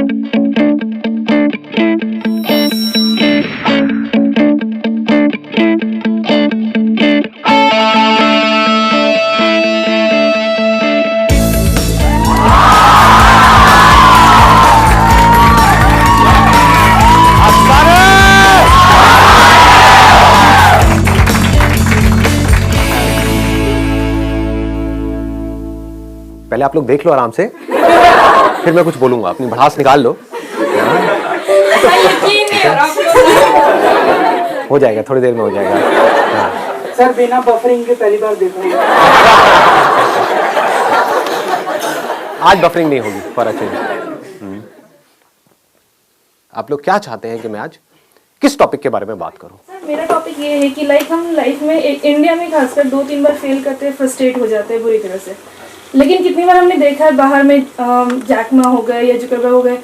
पहले आप लोग देख लो आराम से, फिर मैं कुछ बोलूंगा, अपनी भड़ास निकाल लो। हो जाएगा, थोड़ी देर में हो जाएगा। सर बिना बफरिंग के पहली बार देख रहा हूं। आज बफरिंग नहीं होगी, पर अच्छे। आप लोग क्या चाहते हैं कि मैं आज किस टॉपिक के बारे में बात करूं? सर मेरा टॉपिक ये है कि हम लाइफ में इंडिया में खासकर 2-3 बार फेल करते हैं, फ्रस्ट्रेट हो जाते हैं बुरी तरह से। लेकिन कितनी बार हमने देखा है बाहर में जैक मा हो गए या जुकरबर्ग हो गए,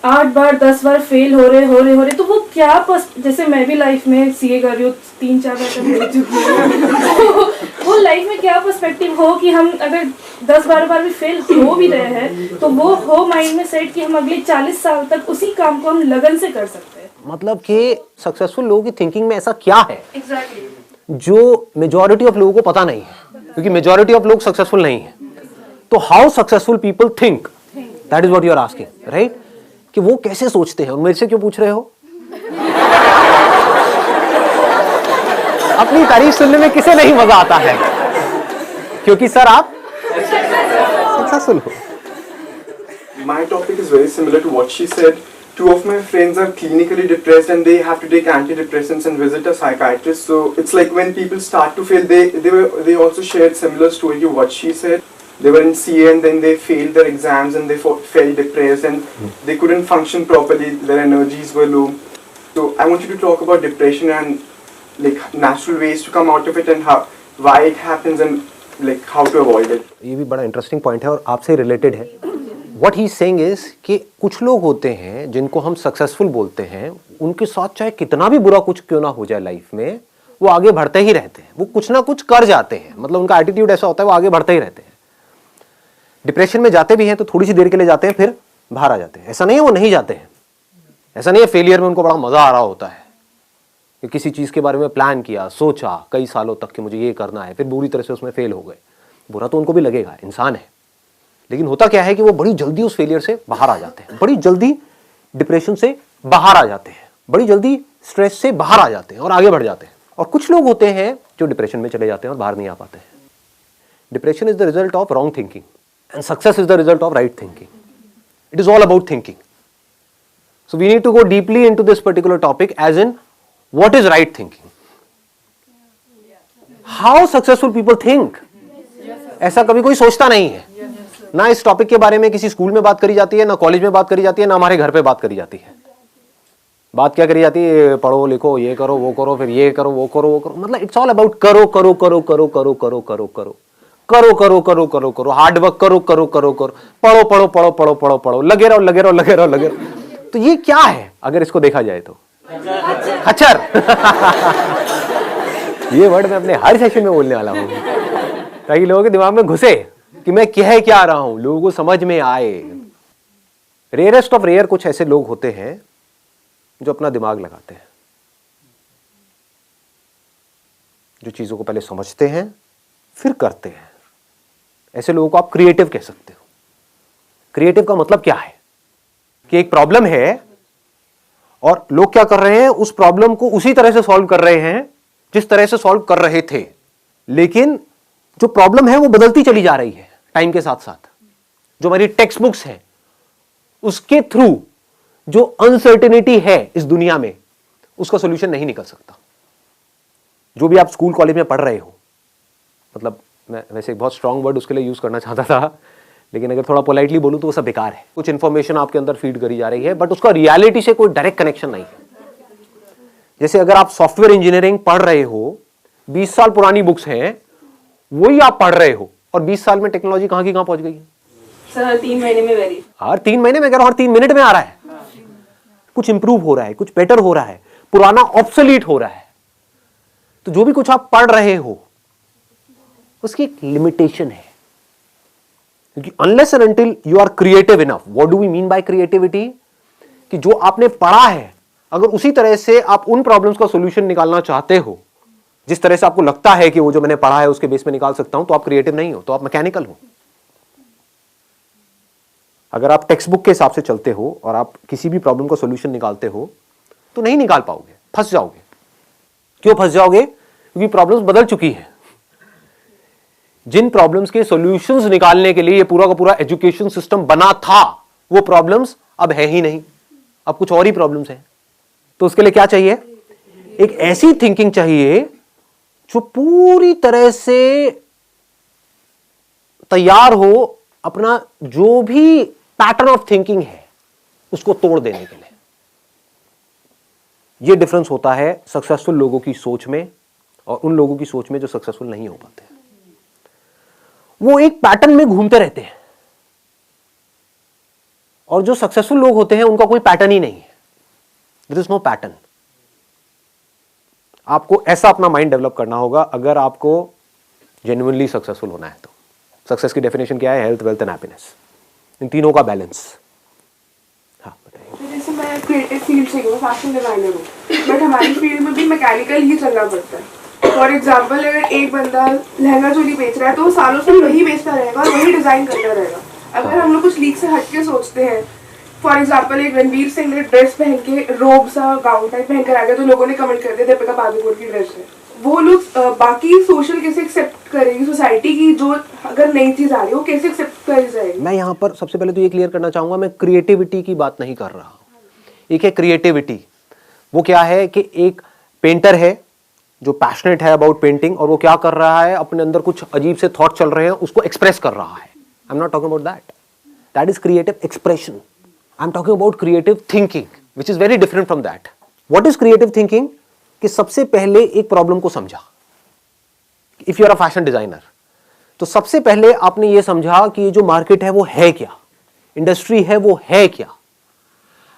8 बार 10 बार फेल हो रहे तो वो क्या जैसे मैं भी लाइफ में सीए कर रही हूँ, 3-4 बार तक हो चुकी हूँ। वो लाइफ में क्या पर्सपेक्टिव हो कि हम अगर 10-12 बार भी फेल हो भी रहे हैं तो वो हो माइंड में सेट कि हम अगले 40 साल तक उसी काम को हम लगन से कर सकते हैं। मतलब कि सक्सेसफुल लोगों की थिंकिंग में ऐसा क्या है एग्जैक्टली जो मेजॉरिटी ऑफ लोगों को पता नहीं है, क्योंकि मेजॉरिटी ऑफ लोग सक्सेसफुल नहीं है। तो how successful people think, that is what you are asking, right? कि वो कैसे सोचते हैं, और मेरे से क्यों पूछ रहे हो? अपनी तारीफ सुनने में किसे नहीं मजा आता है? क्योंकि सर आप सक्सेसफुल हो। My topic is very similar to what she said. 2 of my friends are clinically depressed and they have to take antidepressants and visit a psychiatrist. So it's like when people start to fail, they also shared similar story to what she said. They were in CA and then they failed their exams and they felt depressed and they couldn't function properly. Their energies were low. So I want you to talk about depression and like natural ways to come out of it and why it happens and like how to avoid it. ये भी बड़ा interesting point है और आपसे related है। What he is saying is कि कुछ लोग होते हैं जिनको हम सक्सेसफुल बोलते हैं, उनके साथ चाहे कितना भी बुरा कुछ क्यों ना हो जाए लाइफ में, वो आगे बढ़ते ही रहते हैं, वो कुछ ना कुछ कर जाते हैं। मतलब उनका एटीट्यूड ऐसा होता है, वो आगे बढ़ते ही रहते हैं। डिप्रेशन में जाते भी हैं तो थोड़ी सी देर के लिए जाते हैं, फिर बाहर आ जाते हैं। ऐसा नहीं है वो नहीं जाते हैं, ऐसा नहीं है फेलियर में उनको बड़ा मजा आ रहा होता है कि किसी चीज के बारे में प्लान किया, सोचा कई सालों तक कि मुझे ये करना है, फिर बुरी तरह से उसमें फेल हो गए। बुरा तो उनको भी लगेगा, इंसान है। लेकिन होता क्या है कि वो बड़ी जल्दी उस फेलियर से बाहर आ जाते हैं, बड़ी जल्दी डिप्रेशन से बाहर आ जाते हैं, बड़ी जल्दी स्ट्रेस से बाहर आ जाते हैं और आगे बढ़ जाते हैं। और कुछ लोग होते हैं जो डिप्रेशन में चले जाते हैं और बाहर नहीं आ पाते हैं। Depression is the result of wrong thinking and success is the result of right thinking. It is all about thinking. So we need to go deeply into this particular topic, as in what is right thinking, how successful people think. ऐसा कभी कोई सोचता नहीं है, ना इस topic के बारे में किसी स्कूल में बात करी जाती है, ना कॉलेज में बात करी जाती है, ना हमारे घर पे बात करी जाती है। बात क्या करी जाती है? पढ़ो लिखो, ये करो वो करो, फिर ये करो वो करो वो करो। मतलब इट्स ऑल अबाउट करो करो करो करो करो करो करो करो करो करो करो करो करो, हार्ड वर्क करो करो करो करो, पढ़ो पढ़ो पढ़ो पढ़ो पढ़ो पढ़ो, लगे रहो लगे रहो लगे रहो लगे रहो। तो ये क्या है अगर इसको देखा जाए तो? खच्चर। ये वर्ड मैं अपने हर सेशन में बोलने वाला हूं ताकि लोगों के दिमाग में घुसे कि मैं कह क्या रहा हूं, लोगों को समझ में आए। रेयरेस्ट ऑफ रेयर कुछ ऐसे लोग होते हैं जो अपना दिमाग लगाते हैं, जो चीजों को पहले समझते हैं फिर करते हैं। ऐसे लोगों को आप क्रिएटिव कह सकते हो। क्रिएटिव का मतलब क्या है कि एक प्रॉब्लम है और लोग क्या कर रहे हैं, उस प्रॉब्लम को उसी तरह से सॉल्व कर रहे हैं जिस तरह से सॉल्व कर रहे थे, लेकिन जो प्रॉब्लम है वो बदलती चली जा रही है टाइम के साथ साथ। जो हमारी टेक्स्ट बुक्स है उसके थ्रू जो अनसर्टेनिटी है इस दुनिया में, उसका सॉल्यूशन नहीं निकल सकता। जो भी आप स्कूल कॉलेज में पढ़ रहे हो, मतलब मैं वैसे एक बहुत स्ट्रांग वर्ड उसके लिए यूज करना चाहता था, लेकिन अगर थोड़ा पोलाइटली बोलूं तो वो सब बेकार है। कुछ इंफॉर्मेशन आपके अंदर फीड करी जा रही है, बट उसका रियलिटी से कोई डायरेक्ट कनेक्शन नहीं है। जैसे अगर आप सॉफ्टवेयर इंजीनियरिंग पढ़ रहे हो, 20 साल पुरानी बुक्स हैं, वही आप पढ़ रहे हो, और 20 साल में टेक्नोलॉजी कहां की कहां पहुंच गई है। सर 3 महीने में वेरी, हर 3 महीने में, हर 3 मिनट में आ रहा है। कुछ इंप्रूव हो रहा है, कुछ बेटर हो रहा है, पुराना ऑब्सोलीट हो रहा है। तो जो भी कुछ आप पढ़ रहे हो उसकी एक लिमिटेशन है, क्योंकि unless and until you are creative enough. What do we mean by creativity? कि जो आपने पढ़ा है अगर उसी तरह से आप उन प्रॉब्लम्स का सॉल्यूशन निकालना चाहते हो जिस तरह से आपको लगता है कि वो जो मैंने पढ़ा है उसके बेस में निकाल सकता हूं, तो आप क्रिएटिव नहीं हो, तो आप मैकेनिकल हो। अगर आप टेक्स्ट बुक के हिसाब से चलते हो और आप किसी भी प्रॉब्लम का सॉल्यूशन निकालते हो तो नहीं निकाल पाओगे, फंस जाओगे। क्यों फंस जाओगे? क्योंकि प्रॉब्लम्स बदल चुकी है। जिन प्रॉब्लम्स के सॉल्यूशंस निकालने के लिए ये पूरा का पूरा एजुकेशन सिस्टम बना था, वो प्रॉब्लम्स अब है ही नहीं, अब कुछ और ही प्रॉब्लम्स हैं। तो उसके लिए क्या चाहिए? एक ऐसी थिंकिंग चाहिए जो पूरी तरह से तैयार हो अपना जो भी पैटर्न ऑफ थिंकिंग है उसको तोड़ देने के लिए। यह डिफरेंस होता है सक्सेसफुल लोगों की सोच में और उन लोगों की सोच में जो सक्सेसफुल नहीं हो पाते। वो एक पैटर्न में घूमते रहते हैं और जो सक्सेसफुल लोग होते हैं उनका कोई पैटर्न ही नहीं है। There is no pattern. आपको ऐसा अपना माइंड डेवलप करना होगा अगर आपको जेन्युइनली सक्सेसफुल होना है। तो सक्सेस की डेफिनेशन क्या है? हेल्थ, वेल्थ एंड हैप्पीनेस, इन तीनों का बैलेंस। हाँ बताइए। जैसे मैं क्रिएटिव फील्ड से हूँ, फैशन डिजाइनर हूँ, बट हमारी फील्ड में भी मैकेनिकल ही चलना पड़ता है। फॉर एग्जाम्पल अगर एक बंदा लहंगा चोली बेच रहा है तो वो सालों से वही बेचता रहेगा और वही डिजाइन करता रहेगा। अगर हम लोग कुछ लीक से हटके सोचते हैं, फॉर एग्जाम्पल एक रणवीर सिंह ने ड्रेस पहन के रोब सा गाउन टाइप पहन कर आ गया तो लोगों ने कमेंट कर दिया दीपिका पादुकोण की ड्रेस है। वो लोग बाकी सोशल कैसे एक्सेप्ट करेगी सोसाइटी की? जो अगर नई चीज आ रही है वो कैसे एक्सेप्ट करी जाएगी? मैं यहां पर सबसे पहले तो ये क्लियर करना चाहूंगा, मैं क्रिएटिविटी की बात नहीं कर रहा। एक है क्रिएटिविटी, वो क्या है कि एक पेंटर है जो पैशनेट है अबाउट पेंटिंग और वो क्या कर रहा है, अपने अंदर कुछ अजीब से थॉट चल रहे हैं उसको एक्सप्रेस कर रहा है। I am not talking about that, that is creative expression. I am talking about creative thinking which is very different from that. What is creative thinking? कि सबसे पहले एक प्रॉब्लम को समझा। If you are a fashion designer तो सबसे पहले आपने ये समझा कि ये जो मार्केट है वो है क्या, इंडस्ट्री है वो है क्या।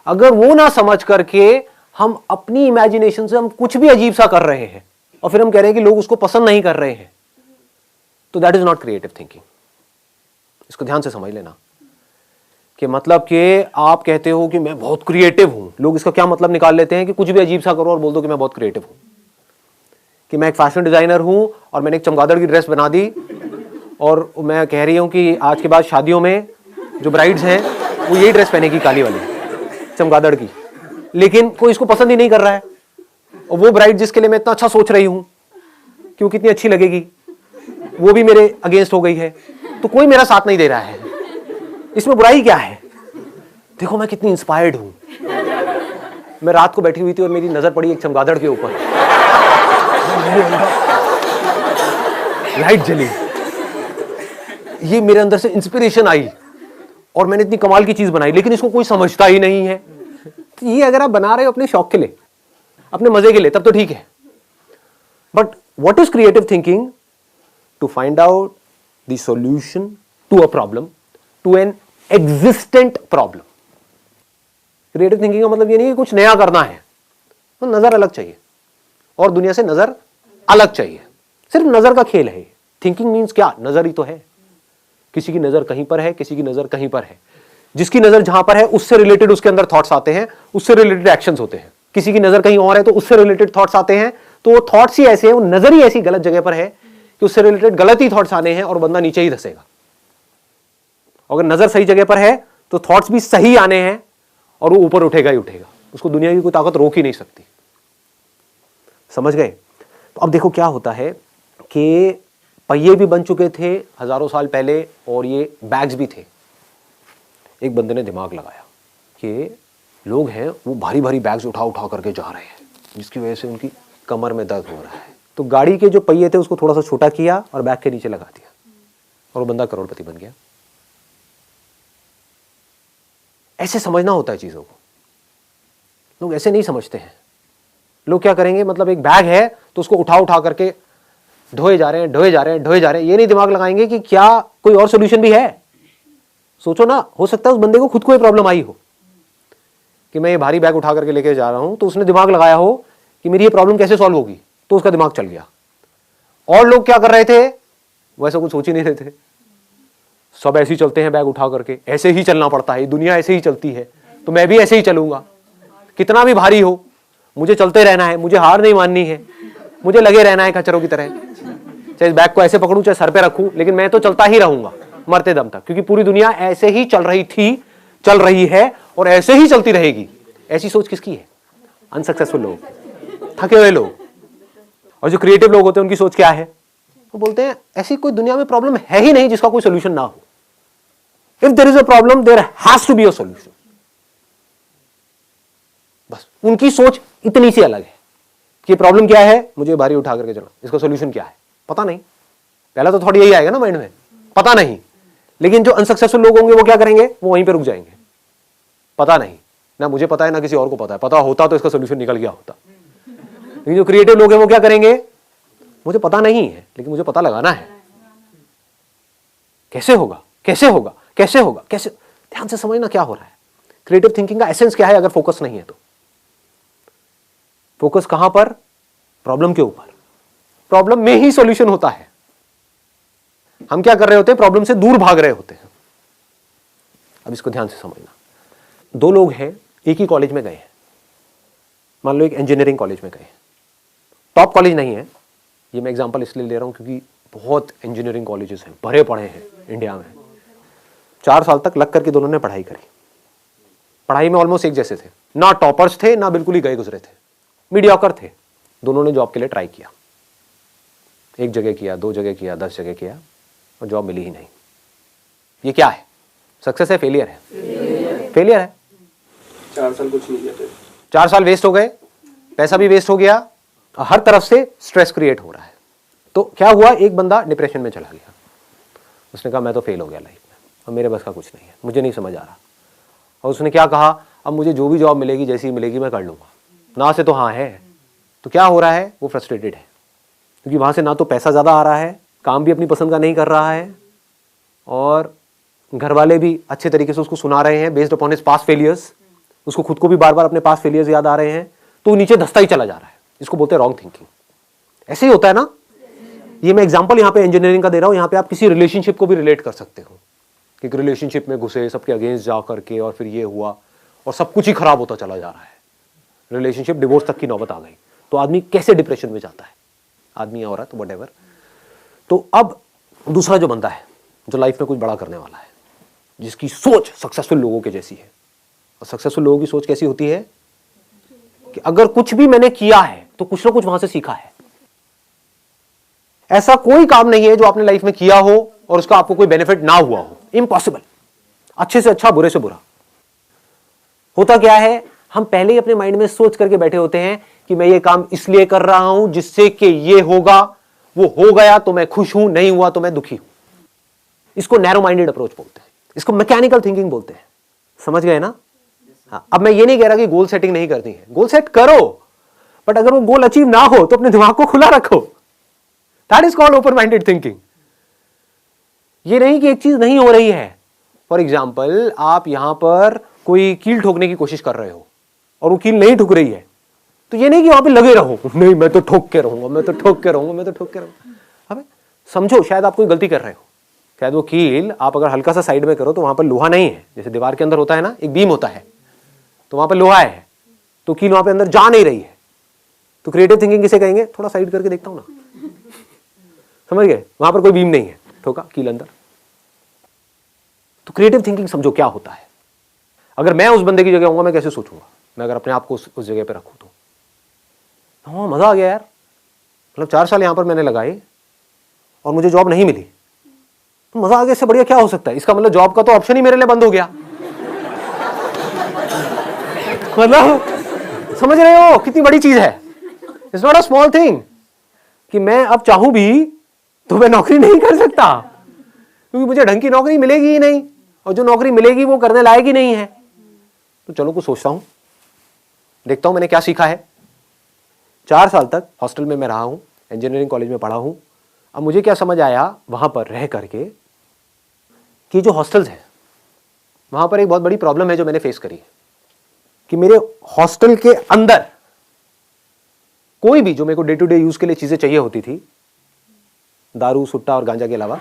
अगर वो ना समझ करके हम अपनी इमेजिनेशन से हम कुछ भी अजीब सा कर रहे हैं और फिर हम कह रहे हैं कि लोग उसको पसंद नहीं कर रहे हैं, तो that is not creative thinking. इसको ध्यान से समझ लेना कि मतलब कि आप कहते हो कि मैं बहुत क्रिएटिव हूं, लोग इसका क्या मतलब निकाल लेते हैं कि कुछ भी अजीब सा करो और बोल दो कि मैं बहुत क्रिएटिव हूं। कि मैं एक फैशन डिजाइनर हूं और मैंने एक चमगादड़ की ड्रेस बना दी और मैं कह रही हूं कि आज के बाद शादियों में जो ब्राइड्स हैं वो यही ड्रेस पहनेगी, काली वाली चमगादड़ की, लेकिन कोई इसको पसंद ही नहीं कर रहा है। और वो ब्राइड जिसके लिए मैं इतना अच्छा सोच रही हूं कि वो कितनी अच्छी लगेगी, वो भी मेरे अगेंस्ट हो गई है, तो कोई मेरा साथ नहीं दे रहा है। इसमें बुराई क्या है? देखो मैं कितनी इंस्पायर्ड हूं। मैं रात को बैठी हुई थी और मेरी नजर पड़ी एक चमगादड़ के ऊपर, लाइट जली, ये मेरे अंदर से इंस्पिरेशन आई और मैंने इतनी कमाल की चीज बनाई, लेकिन इसको कोई समझता ही नहीं है। तो ये अगर आप बना रहे हो अपने शौक के लिए, अपने मजे के लिए, तब तो ठीक है। But what is creative thinking? To find out the solution to a problem, to an existent problem. Creative thinking का मतलब ये नहीं कि कुछ नया करना है, तो नजर अलग चाहिए और दुनिया से नजर अलग चाहिए। सिर्फ नजर का खेल है। थिंकिंग मीन्स क्या? नजर ही तो है। किसी की नजर कहीं पर है, किसी की नजर कहीं पर है। जिसकी नजर जहां पर है उससे रिलेटेड उसके अंदर थॉट्स आते हैं, उससे रिलेटेड एक्शंस होते हैं। किसी की नजर कहीं और है तो उससे रिलेटेड थॉट्स आते हैं, तो वो थॉट्स ही ऐसे हैं, वो नजर ही ऐसी गलत जगह पर है कि उससे रिलेटेड गलत ही थॉट्स आने हैं और बंदा नीचे ही धसेगा। अगर नजर सही जगह पर है तो थॉट्स भी सही आने हैं और वो ऊपर उठेगा ही उठेगा। उसको दुनिया की कोई ताकत रोक ही नहीं सकती। समझ गए? तो अब देखो क्या होता है कि पहिए भी बन चुके थे हजारों साल पहले और ये बैग्स भी थे। एक बंदे ने दिमाग लगाया कि लोग हैं वो भारी भारी बैग्स उठा उठा करके जा रहे हैं, जिसकी वजह से उनकी कमर में दर्द हो रहा है। तो गाड़ी के जो पहिए थे उसको थोड़ा सा छोटा किया और बैग के नीचे लगा दिया और वो बंदा करोड़पति बन गया। ऐसे समझना होता है चीजों को। लोग ऐसे नहीं समझते हैं। लोग क्या करेंगे, मतलब एक बैग है तो उसको उठा उठा करके ढोए जा रहे हैं, ढोए जा रहे हैं, ढोए जा रहे हैं। ये नहीं दिमाग लगाएंगे कि क्या कोई और सोल्यूशन भी है। सोचो ना, हो सकता है उस बंदे को खुद को ये प्रॉब्लम आई हो कि मैं ये भारी बैग उठा करके लेके जा रहा हूं, तो उसने दिमाग लगाया हो कि मेरी ये प्रॉब्लम कैसे सॉल्व होगी, तो उसका दिमाग चल गया। और लोग क्या कर रहे थे, वो ऐसा कुछ सोच ही नहीं रहे थे। सब ऐसे ही चलते हैं बैग उठा करके, ऐसे ही चलना पड़ता है, दुनिया ऐसे ही चलती है। तो मैं भी ऐसे ही चलूंगा, कितना भी भारी हो मुझे चलते रहना है, मुझे हार नहीं माननी है, मुझे लगे रहना है खच्चरों की तरह, चाहे इस बैग को ऐसे पकड़ूं चाहे सर पे रखूं, लेकिन मैं तो चलता ही रहूंगा मरते दम तक, क्योंकि पूरी दुनिया ऐसे ही चल रही थी, चल रही है और ऐसे ही चलती रहेगी। ऐसी सोच किसकी है? अनसक्सेसफुल लोग, थके हुए लोग। और जो क्रिएटिव लोग होते हैं उनकी सोच क्या है? वो बोलते हैं ऐसी कोई दुनिया में प्रॉब्लम है ही नहीं जिसका कोई सोल्यूशन ना हो। If there is a problem there has to be a solution. बस उनकी सोच इतनी सी अलग है कि प्रॉब्लम क्या है, मुझे भारी उठा करके चलो, इसका सोल्यूशन क्या है पता नहीं। पहला तो थोड़ी यही आएगा ना माइंड में, पता नहीं। लेकिन जो अनसक्सेसफुल लोग होंगे वो क्या करेंगे? वो वहीं पे रुक जाएंगे, पता नहीं, ना मुझे पता है ना किसी और को पता है, पता होता तो इसका सोल्यूशन निकल गया होता। लेकिन जो क्रिएटिव लोग हैं वो क्या करेंगे? मुझे पता नहीं है लेकिन मुझे पता लगाना है, कैसे होगा, कैसे होगा, कैसे होगा, कैसे। ध्यान से समझना क्या हो रहा है। क्रिएटिव थिंकिंग का एसेंस क्या है? अगर फोकस नहीं है तो फोकस कहां पर? प्रॉब्लम के ऊपर। प्रॉब्लम में ही सॉल्यूशन होता है। हम क्या कर रहे होते हैं? प्रॉब्लम से दूर भाग रहे होते हैं। अब इसको ध्यान से समझना। दो लोग हैं, एक ही कॉलेज में गए हैं, मान लो एक इंजीनियरिंग कॉलेज में गए, टॉप कॉलेज नहीं है, ये मैं एग्जांपल इसलिए ले रहा हूं क्योंकि बहुत इंजीनियरिंग कॉलेजेस हैं, भरे पड़े हैं इंडिया में। 4 साल तक लग करके दोनों ने पढ़ाई करी, पढ़ाई में ऑलमोस्ट एक जैसे थे, ना टॉपर्स थे ना बिल्कुल ही गए गुजरे थे, मीडियोकर थे। दोनों ने जॉब के लिए ट्राई किया, एक जगह किया, 2 जगह किया, 10 जगह किया और जॉब मिली ही नहीं। ये क्या है? सक्सेस है, फेलियर है? फेलियर है। 4 साल कुछ नहीं किया, 4 साल वेस्ट हो गए, पैसा भी वेस्ट हो गया, हर तरफ से स्ट्रेस क्रिएट हो रहा है। तो क्या हुआ? एक बंदा डिप्रेशन में चला गया, उसने कहा मैं तो फेल हो गया लाइफ में, अब मेरे बस का कुछ नहीं है, मुझे नहीं समझ आ रहा। और उसने क्या कहा? अब मुझे जो भी जॉब मिलेगी, जैसी मिलेगी मैं कर लूंगा, ना से तो हाँ है। तो क्या हो रहा है? वो फ्रस्ट्रेटेड है क्योंकि वहां से ना तो पैसा ज्यादा आ रहा है, काम भी अपनी पसंद का नहीं कर रहा है, और घर वाले भी अच्छे तरीके से उसको सुना रहे हैं based upon his past failures, उसको खुद को भी बार बार अपने पास्ट फेलियर्स याद आ रहे हैं, तो नीचे धंसता ही चला जा रहा है। इसको बोलते हैं रॉन्ग थिंकिंग। ऐसे ही होता है ना। ये मैं एग्जांपल यहाँ पे इंजीनियरिंग का दे रहा हूँ, यहाँ पे आप किसी रिलेशनशिप को भी रिलेट कर सकते हो कि एक रिलेशनशिप में घुसे, सबके अगेंस्ट जा करके, और फिर ये हुआ और सब कुछ ही खराब होता चला जा रहा है, रिलेशनशिप डिवोर्स तक की नौबत आ गई, तो आदमी कैसे डिप्रेशन में जाता है, आदमी या औरत व्हाटएवर। तो अब दूसरा जो बंदा है, जो लाइफ में कुछ बड़ा करने वाला है, जिसकी सोच सक्सेसफुल लोगों के जैसी है, और सक्सेसफुल लोगों की सोच कैसी होती है कि अगर कुछ भी मैंने किया है तो कुछ ना कुछ वहां से सीखा है। ऐसा कोई काम नहीं है जो आपने लाइफ में किया हो और उसका आपको कोई बेनिफिट ना हुआ हो, इम्पॉसिबल। अच्छे से अच्छा, बुरे से बुरा। होता क्या है? हम पहले ही अपने माइंड में सोच करके बैठे होते हैं कि मैं ये काम इसलिए कर रहा हूं जिससे कि ये होगा, वो हो गया तो मैं खुश हूं, नहीं हुआ तो मैं दुखी हूं। इसको नैरो माइंडेड अप्रोच बोलते हैं, इसको मैकेनिकल थिंकिंग बोलते हैं। समझ गए ना? हाँ, अब मैं ये नहीं कह रहा कि गोल सेटिंग नहीं करनी है, गोल सेट करो, बट अगर वो गोल अचीव ना हो तो अपने दिमाग को खुला रखो। That is called open minded thinking. ये नहीं कि एक चीज नहीं हो रही है। फॉर एग्जाम्पल, आप यहां पर कोई कील ठोकने की कोशिश कर रहे हो और वो कील नहीं ठुक रही है, तो ये नहीं कि वहां पे लगे रहो, नहीं मैं तो ठोक के रहूंगा, मैं तो ठोक के रहूंगा, मैं तो ठोक के रहूंगा। अबे समझो, शायद आप कोई गलती कर रहे हो, शायद वो कील आप अगर हल्का सा साइड में करो तो वहां पर लोहा नहीं है, जैसे दीवार के अंदर होता है ना, एक बीम होता है, तो वहां पर लोहा है, तो कील वहां पे अंदर जा नहीं रही है। तो क्रिएटिव थिंकिंग किसे कहेंगे? थोड़ा साइड करके देखता हूं ना, समझ गए? वहां पर कोई बीम नहीं है, ठोका कील अंदर। तो क्रिएटिव थिंकिंग समझो क्या होता है। अगर मैं उस बंदे की जगह होऊंगा, मैं कैसे सोचूंगा? मैं अगर अपने आप को उस जगह पे रखूं तो हाँ, मजा आ गया यार, मतलब 4 साल यहां पर मैंने लगाए और मुझे जॉब नहीं मिली, तो मजा आ गया, इससे बढ़िया क्या हो सकता है? इसका मतलब जॉब का तो ऑप्शन ही मेरे लिए बंद हो गया। मतलब समझ रहे हो कितनी बड़ी चीज है? It's not a small thing कि मैं अब चाहूं भी तो मैं नौकरी नहीं कर सकता, क्योंकि मुझे ढंग की नौकरी मिलेगी ही नहीं, और जो नौकरी मिलेगी वो करने लायक ही नहीं है। तो चलो कुछ सोचता हूं, देखता हूं मैंने क्या सीखा है। 4 साल तक हॉस्टल में मैं रहा हूं, इंजीनियरिंग कॉलेज में पढ़ा हूं। अब मुझे क्या समझ आया वहां पर रह करके कि जो हॉस्टल्स हैं वहां पर एक बहुत बड़ी प्रॉब्लम है जो मैंने फेस करी है, कि मेरे हॉस्टल के अंदर कोई भी जो मेरे को डे टू डे यूज के लिए चीजें चाहिए होती थी, दारू, सुट्टा और गांजा के अलावा,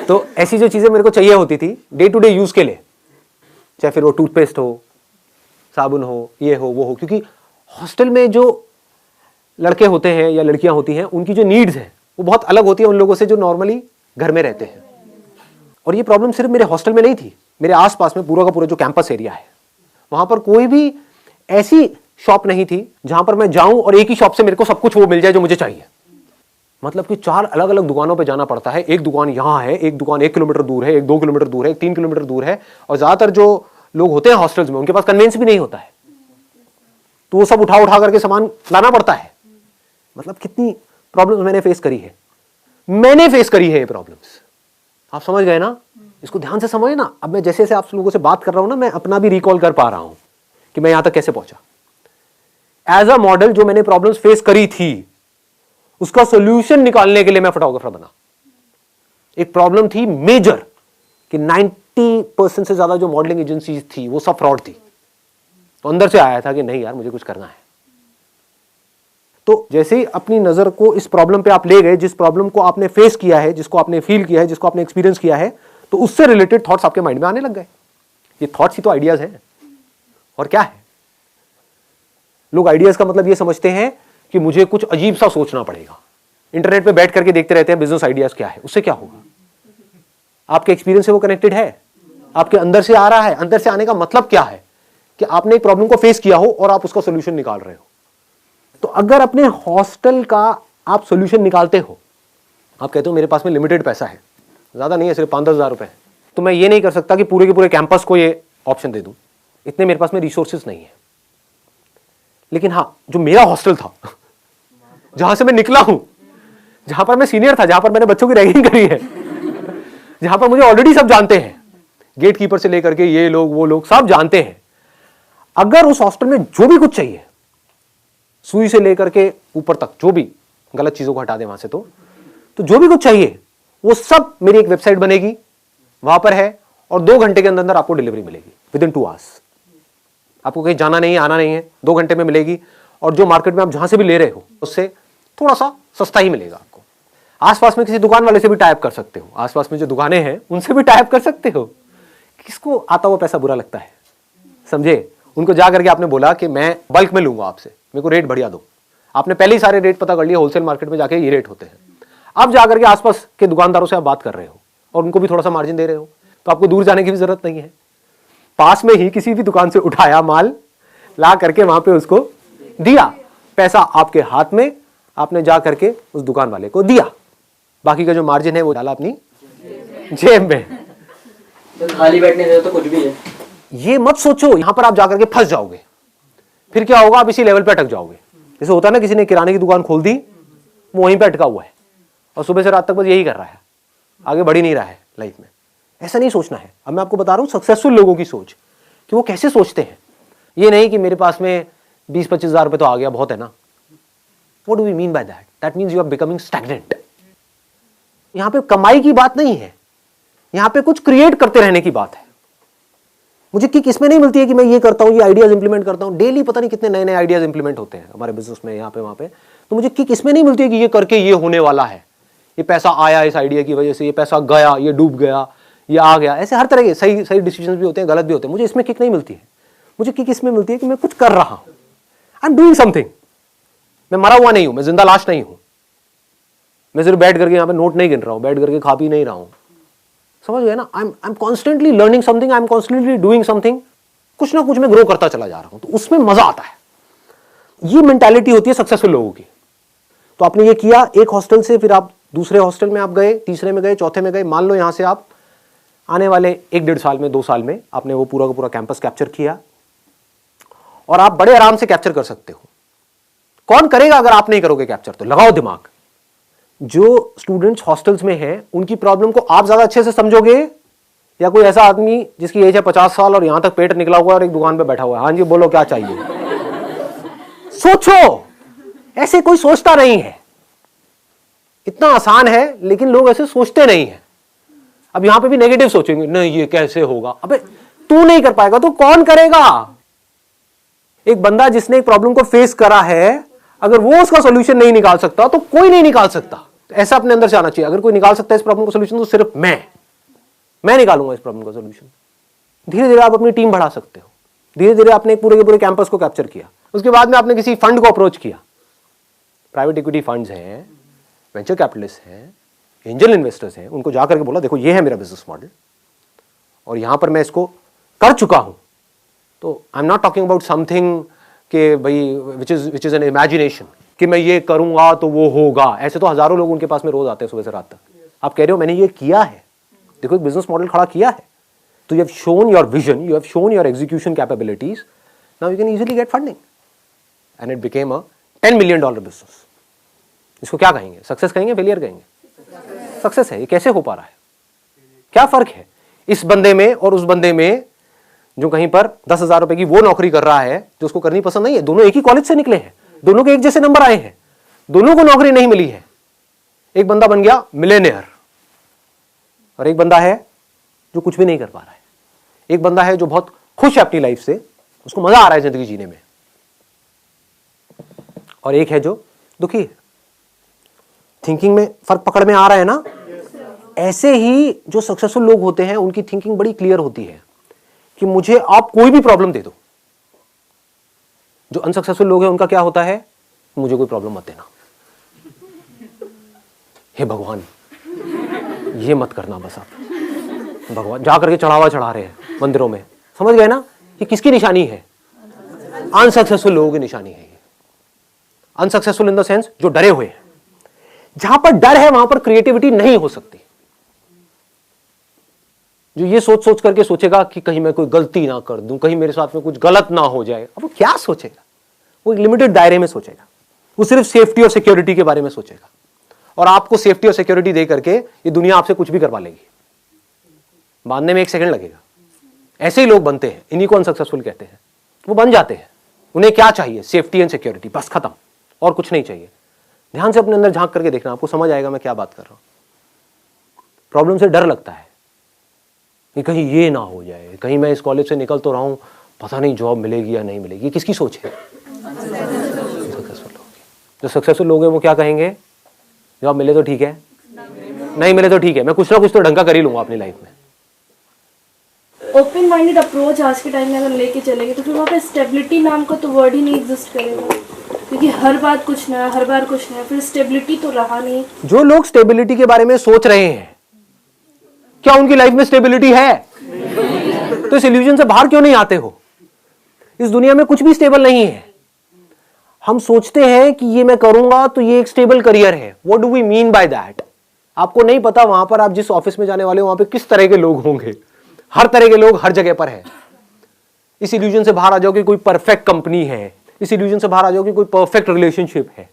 तो ऐसी जो चीजें मेरे को चाहिए होती थी डे टू डे यूज के लिए, चाहे फिर वो टूथपेस्ट हो, साबुन हो, ये हो वो हो, क्योंकि हॉस्टल में जो लड़के होते हैं या लड़कियां होती हैं उनकी जो नीड्स हैं वो बहुत अलग होती है उन लोगों से जो नॉर्मली घर में रहते हैं। और ये प्रॉब्लम सिर्फ मेरे हॉस्टल में नहीं थी, मेरे आसपास में पूरा का पूरा जो कैंपस एरिया है वहां पर कोई भी ऐसी शॉप नहीं थी जहां पर मैं जाऊं और एक ही शॉप से मेरे को सब कुछ वो मिल जाए जो मुझे चाहिए। मतलब कि 4 अलग अलग दुकानों पे जाना पड़ता है। एक दुकान यहाँ है, एक दुकान 1 किलोमीटर दूर है, एक 2 किलोमीटर दूर है, एक 3 किलोमीटर दूर है, और ज्यादातर जो लोग होते हैं हॉस्टल्स में उनके पास कन्वेंस भी नहीं होता है, तो वो सब उठा उठा करके सामान लाना पड़ता है। मतलब कितनी प्रॉब्लम्स मैंने फेस करी है, मैंने फेस करी है ये प्रॉब्लम्स। आप समझ गए ना? इसको ध्यान से समझे ना। अब मैं जैसे जैसे आप लोगों से बात कर रहा हूं ना, मैं अपना भी रिकॉल कर पा रहा हूं कि मैं यहां तक कैसे पहुंचा। एज अ मॉडल जो मैंने प्रॉब्लम्स फेस करी थी उसका सोल्यूशन निकालने के लिए मैं फोटोग्राफर बना। एक प्रॉब्लम थी मेजर कि 90% से ज्यादा जो मॉडलिंग एजेंसीज थी वो सब फ्रॉड थी। तो अंदर से आया था कि नहीं यार मुझे कुछ करना है। तो जैसे ही अपनी नजर को इस प्रॉब्लम पे आप ले गए, जिस प्रॉब्लम को आपने फेस किया है, जिसको आपने फील किया है, जिसको आपने एक्सपीरियंस किया है, तो उससे रिलेटेड थॉट्स आपके माइंड में आने लग गए। ये थॉट्स ही तो आइडियाज हैं, और क्या है? लोग आइडियाज का मतलब ये समझते हैं कि मुझे कुछ अजीब सा सोचना पड़ेगा। इंटरनेट पे बैठ करके देखते रहते हैं बिजनेस आइडियाज क्या है, उससे क्या होगा? आपके एक्सपीरियंस से वो कनेक्टेड है? आपके अंदर से आ रहा है? अंदर से आने का मतलब क्या है? कि आपने एक प्रॉब्लम को फेस किया हो और आप उसका सोल्यूशन निकाल रहे हो। तो अगर अपने हॉस्टल का आप सोल्यूशन निकालते हो, आप कहते हो मेरे पास में लिमिटेड पैसा है, ज्यादा नहीं है, सिर्फ 5-10 हज़ार रुपए है, तो मैं ये नहीं कर सकता कि पूरे के पूरे कैंपस को ये ऑप्शन दे दूं, इतने मेरे पास में रिसोर्सेज नहीं है। लेकिन हाँ, जो मेरा हॉस्टल था जहां से मैं निकला हूं, जहां पर मैं सीनियर था, जहां पर मैंने बच्चों की रैगिंग करी है, जहां पर मुझे ऑलरेडी सब जानते हैं, गेट कीपर से लेकर के ये लोग वो लोग सब जानते हैं। अगर उस हॉस्टल में जो भी कुछ चाहिए, सुई से लेकर के ऊपर तक, जो भी गलत चीजों को हटा दे वहां से, तो जो भी कुछ चाहिए वो सब मेरी एक वेबसाइट बनेगी, वहां पर है, और 2 घंटे के अंदर अंदर आपको डिलीवरी मिलेगी विदिन 2 आवर्स। आपको कहीं जाना नहीं है, आना नहीं है, 2 घंटे में मिलेगी। और जो मार्केट में आप जहां से भी ले रहे हो उससे थोड़ा सा सस्ता ही मिलेगा आपको। आसपास में किसी दुकान वाले से भी टाइप कर सकते हो, आसपास में जो दुकानें हैं उनसे भी टाइप कर सकते हो। किसको आता हुआ पैसा बुरा लगता है? समझे? उनको जा करके आपने बोला कि मैं बल्क में लूंगा आपसे, मेरे को रेट बढ़िया दो। आपने पहले ही सारे रेट पता कर लिए, होलसेल मार्केट में जाके ये रेट होते हैं। अब जाकर के आसपास के दुकानदारों से आप बात कर रहे हो और उनको भी थोड़ा सा मार्जिन दे रहे हो, तो आपको दूर जाने की भी जरूरत नहीं है। पास में ही किसी भी दुकान से उठाया माल, ला करके वहां पे उसको दिया, पैसा आपके हाथ में, आपने जा करके उस दुकान वाले को दिया, बाकी का जो मार्जिन है वो डाला अपनी जेब में। तो खाली बैठने से तो कुछ भी है। ये मत सोचो यहां पर आप जाकर के फंस जाओगे, फिर क्या होगा? आप इसी लेवल पे अटक जाओगे। जैसे होता है ना, किसी ने किराने की दुकान खोल दी, वो वहीं पे अटका हुआ है और सुबह से रात तक बस यही कर रहा है, आगे बढ़ ही नहीं रहा है लाइफ में। ऐसा नहीं सोचना है। अब मैं आपको बता रहा हूं सक्सेसफुल लोगों की सोच, कि वो कैसे सोचते हैं। ये नहीं कि मेरे पास में 20-25 हज़ार रुपए तो आ गया, बहुत है ना। What do we mean by that? That means you are becoming stagnant. यहां पे कमाई की बात नहीं है, यहां पे कुछ क्रिएट करते रहने की बात है। मुझे किक इसमें नहीं मिलती है कि मैं ये करता हूं, ये आइडियाज इंप्लीमेंट करता हूं। डेली पता नहीं कितने नए नए आइडियाज इंप्लीमेंट होते हैं हमारे बिजनेस में, यहाँ पे वहां पे। तो मुझे किक इसमें नहीं मिलती है कि ये करके ये होने वाला है, ये पैसा आया इस आइडिया की वजह से, ये पैसा गया, ये डूब गया, ये आ गया। ऐसे हर तरह के सही सही डिसीजन भी होते हैं, गलत भी होते हैं। मुझे इसमें किक नहीं मिलती है। मुझे किक इसमें मिलती है कि मैं कुछ कर रहा हूं, आई एम डूइंग समथिंग। मैं मरा हुआ नहीं हूं, मैं जिंदा लाश नहीं हूं। मैं सिर्फ बैठ करके यहाँ पे नोट नहीं गिन रहा हूं, बैठ करके खा पी नहीं रहा हूं। समझ गए ना? I am constantly learning something, I am constantly doing something. कुछ ना कुछ मैं ग्रो करता चला जा रहा हूं, तो उसमें मजा आता है। ये मेंटालिटी होती है सक्सेसफुल लोगों की। तो आपने ये किया, एक हॉस्टल से फिर आप दूसरे हॉस्टल में आप गए, तीसरे में गए, चौथे में गए। मान लो यहां से आप आने वाले 1-1.5 साल में, 2 साल में आपने वो पूरा का पूरा कैंपस कैप्चर किया, और आप बड़े आराम से कैप्चर कर सकते हो। कौन करेगा अगर आप नहीं करोगे कैप्चर? तो लगाओ दिमाग। जो स्टूडेंट्स हॉस्टल्स में हैं उनकी प्रॉब्लम को आप ज्यादा अच्छे से समझोगे, या कोई ऐसा आदमी जिसकी एज है 50 साल और यहां तक पेट निकला हुआ है और एक दुकान पे बैठा हुआ है, हाँ जी बोलो क्या चाहिए? सोचो। ऐसे कोई सोचता नहीं है। इतना आसान है, लेकिन लोग ऐसे सोचते नहीं है। अब यहां पे भी नेगेटिव सोचेंगे, नहीं ये कैसे होगा? अबे तू नहीं कर पाएगा तो कौन करेगा? एक बंदा जिसने एक प्रॉब्लम को फेस करा है, अगर वो उसका सॉल्यूशन नहीं निकाल सकता तो कोई नहीं निकाल सकता। ऐसा अपने अंदर से आना चाहिए। अगर कोई निकाल सकता है इस प्रॉब्लम का सॉल्यूशन तो सिर्फ मैं। मैं निकालूंगा इस प्रॉब्लम का सोल्यूशन। धीरे धीरे आप अपनी टीम बढ़ा सकते हो। धीरे धीरे आपने पूरे के पूरे कैंपस को कैप्चर किया। उसके बाद में आपने किसी फंड को अप्रोच किया, प्राइवेट इक्विटी फंड्स हैं, वेंचर कैपिटलिस्ट हैं, एंजल इन्वेस्टर्स हैं, उनको जाकर के बोला देखो ये है मेरा बिजनेस मॉडल और यहां पर मैं इसको कर चुका हूं। तो आई am not talking about something कि भाई विच इज एन इमेजिनेशन कि मैं ये करूंगा तो वो होगा। ऐसे तो हजारों लोग उनके पास में रोज आते हैं सुबह से रात तक। आप कह रहे हो मैंने ये किया है, देखो एक बिजनेस मॉडल खड़ा किया है, तो you have shown your vision, you have shown your execution capabilities, now you can easily get funding and it became a $10 million business. इसको क्या कहेंगे, सक्सेस कहेंगे, फेलियर कहेंगे? सक्सेस है। ये कैसे हो पा रहा है? क्या फर्क है इस बंदे में और उस बंदे में जो कहीं पर 10,000 रुपए की वो नौकरी कर रहा है जो उसको करनी पसंद नहीं है? दोनों एक ही कॉलेज से निकले हैं, दोनों के एक जैसे नंबर आए हैं, दोनों को नौकरी नहीं मिली है। एक बंदा बन गया मिलेनियर और एक बंदा है जो कुछ भी नहीं कर पा रहा है। एक बंदा है जो बहुत खुश है अपनी लाइफ से, उसको मजा आ रहा है जिंदगी जीने में, और एक है जो दुखी है। थिंकिंग में फर्क पकड़ में आ रहा है ना? ऐसे ही जो सक्सेसफुल लोग होते हैं उनकी थिंकिंग बड़ी क्लियर होती है कि मुझे आप कोई भी प्रॉब्लम दे दो। जो अनसक्सेसफुल लोग हैं उनका क्या होता है, मुझे कोई प्रॉब्लम मत देना, हे भगवान ये मत करना बस आप। भगवान जा करके चढ़ावा चढ़ा रहे हैं मंदिरों में, समझ गए ना? ये किसकी निशानी है? अनसक्सेसफुल लोगों की निशानी है। अनसक्सेसफुल इन द सेंस जो डरे हुए हैं। जहां पर डर है वहां पर क्रिएटिविटी नहीं हो सकती। जो ये सोच सोच करके सोचेगा कि कहीं मैं कोई गलती ना कर दूं, कहीं मेरे साथ में कुछ गलत ना हो जाए, अब वो क्या सोचेगा? वो एक लिमिटेड दायरे में सोचेगा। वो सिर्फ सेफ्टी और सिक्योरिटी के बारे में सोचेगा, और आपको सेफ्टी और सिक्योरिटी दे करके ये दुनिया आपसे कुछ भी करवा लेगी, बांधने में 1 सेकंड लगेगा। ऐसे ही लोग बनते हैं, इन्हीं को अनसक्सेसफुल कहते हैं। वो बन जाते हैं, उन्हें क्या चाहिए? सेफ्टी एंड सिक्योरिटी, बस खत्म, और कुछ नहीं चाहिए। ध्यान से अपने अंदर झांक करके देखना, आपको समझ आएगा मैं क्या बात कर रहा हूं। प्रॉब्लम से डर लगता है कि कहीं ये ना हो जाए, कहीं मैं इस कॉलेज से निकल तो रहा हूं, पता नहीं जॉब मिलेगी या नहीं मिलेगी। किसकी सोच है? सक्सेसफुल लोग। जो सक्सेसफुल लोग हैं वो क्या कहेंगे? जॉब मिले तो ठीक है, नहीं मिले तो ठीक है, मैं कुछ ना कुछ तो ढंग का कर ही लूंगा अपनी लाइफ में। ओपन माइंडेड अप्रोच आज के टाइम में अगर लेके चलेंगे तो फिर वहाँ पे स्टेबिलिटी नाम का तो वर्ड ही नहीं एग्जिस्ट करेगा, क्योंकि हर बात कुछ नया, हर बार कुछ नया, फिर स्टेबिलिटी तो रहा नहीं। जो लोग स्टेबिलिटी के बारे में सोच रहे हैं, क्या उनकी लाइफ में स्टेबिलिटी है? तो इस इल्यूजन से बाहर क्यों नहीं आते हो? इस दुनिया में कुछ भी स्टेबल नहीं है। हम सोचते हैं कि ये मैं करूंगा तो ये एक स्टेबल करियर है। What do we mean by that? आपको नहीं पता वहां पर आप जिस ऑफिस में जाने वाले हो वहां पे किस तरह के लोग होंगे। हर तरह के लोग हर जगह पर है। इस इल्यूजन से बाहर आ जाओ कि कोई परफेक्ट कंपनी है, इस इल्यूजन से बाहर आ जाओ कि कोई परफेक्ट रिलेशनशिप है।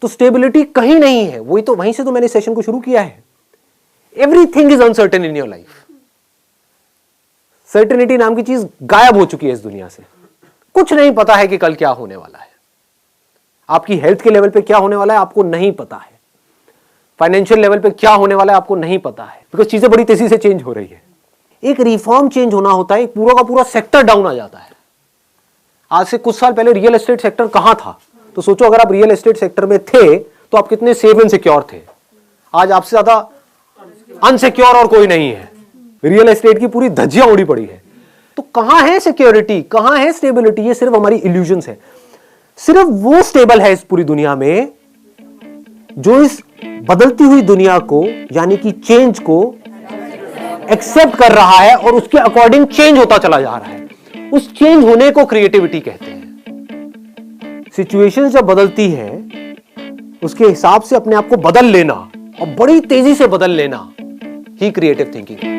तो स्टेबिलिटी कहीं नहीं है। वही तो, वहीं से तो मैंने सेशन को शुरू किया है। Everything is uncertain in your life. Certainty नाम की चीज गायब हो चुकी है इस दुनिया से। कुछ नहीं पता है कि कल क्या होने वाला है। आपकी हेल्थ के लेवल पे क्या होने वाला है आपको नहीं पता है। फाइनेंशियल लेवल पे क्या होने वाला है आपको नहीं पता है, बिकॉज चीजें बड़ी तेजी से चेंज हो रही है। एक रिफॉर्म चेंज होना होता है, पूरा का पूरा सेक्टर डाउन आ जाता है। आज से कुछ साल पहले रियल एस्टेट सेक्टर कहां था? तो सोचो अगर आप रियल एस्टेट सेक्टर में थे तो आप कितने सेफ एंड सिक्योर थे। आज आपसे ज्यादा अनसिक्योर और कोई नहीं है। रियल एस्टेट की पूरी धज्जियां उड़ी पड़ी है। तो कहां है सिक्योरिटी, कहां है स्टेबिलिटी? ये सिर्फ हमारी इल्यूजन्स है। सिर्फ वो स्टेबल है इस पूरी दुनिया में जो इस बदलती हुई दुनिया को, यानी कि चेंज को एक्सेप्ट कर रहा है और उसके अकॉर्डिंग चेंज होता चला जा रहा है। उस चेंज होने को क्रिएटिविटी कहते हैं। सिचुएशन जब बदलती है उसके हिसाब से अपने आप को बदल लेना और बड़ी तेजी से बदल लेना ही क्रिएटिव थिंकिंग है।